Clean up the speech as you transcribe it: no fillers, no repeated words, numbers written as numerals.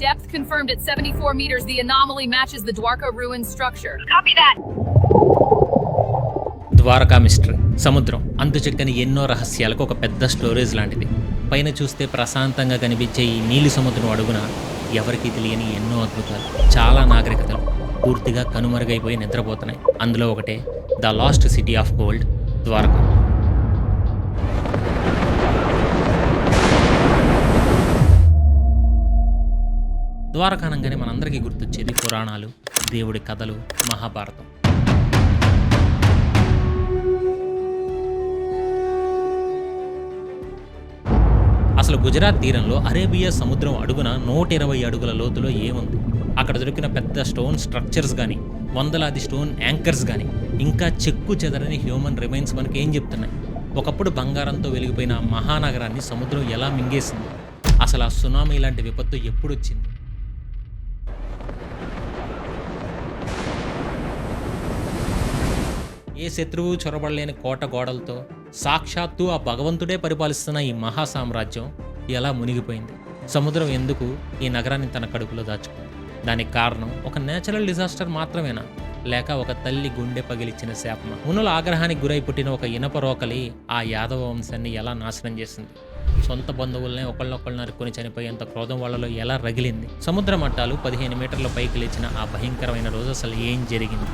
Depth confirmed at 74 meters. The anomaly matches the Dwarka ruins structure. Copy that. Dwarka mystery. సముద్రం అంతుచెక్కని ఎన్నో రహస్యాలకు ఒక పెద్ద స్టోరేజ్ లాంటిది. పైన చూస్తే ప్రశాంతంగా కనిపించే ఈ నీలి సముద్రం అడుగున ఎవరికీ తెలియని ఎన్నో అద్భుతాలు, చాలా నాగరికతలు పూర్తిగా కనుమరుగైపోయి నిద్రపోతున్నాయి. అందులో ఒకటే the lost city of gold, Dwarka. ద్వారకానంగానే మనందరికీ గుర్తొచ్చేది పురాణాలు, దేవుడి కథలు, మహాభారతం. అసలు గుజరాత్ తీరంలో అరేబియా సముద్రం అడుగున 120 అడుగుల లోతులో ఏముంది? అక్కడ దొరికిన పెద్ద స్టోన్ స్ట్రక్చర్స్ కానీ, వందలాది స్టోన్ యాంకర్స్ కానీ, ఇంకా చెక్కు చెదరని హ్యూమన్ రిమైన్స్ మనకి ఏం చెప్తున్నాయి? ఒకప్పుడు బంగారంతో వెలిగిపోయిన మహానగరాన్ని సముద్రం ఎలా మింగేసింది? అసలు ఆ సునామీ లాంటి విపత్తు ఎప్పుడు వచ్చింది? ఏ శత్రువు చొరబడలేని కోట గోడలతో సాక్షాత్తు ఆ భగవంతుడే పరిపాలిస్తున్న ఈ మహా సామ్రాజ్యం ఎలా మునిగిపోయింది? సముద్రం ఎందుకు ఈ నగరాన్ని తన కడుపులో దాచుకుంది? దానికి కారణం ఒక నేచురల్ డిజాస్టర్ మాత్రమేనా, లేక ఒక తల్లి గుండె పగిలిచ్చిన శాపమా? మునుల ఆగ్రహానికి గురై పుట్టిన ఒక ఇనప రోకలి ఆ యాదవ వంశాన్ని ఎలా నాశనం చేసింది? సొంత బంధువులనే ఒకళ్ళొకళ్ళు నరుక్కొని చనిపోయేంత క్రోధం వాళ్ళలో ఎలా రగిలింది? సముద్ర మట్టాలు 15 మీటర్ల పైకి లేచిన ఆ భయంకరమైన రోజు అసలు ఏం జరిగింది?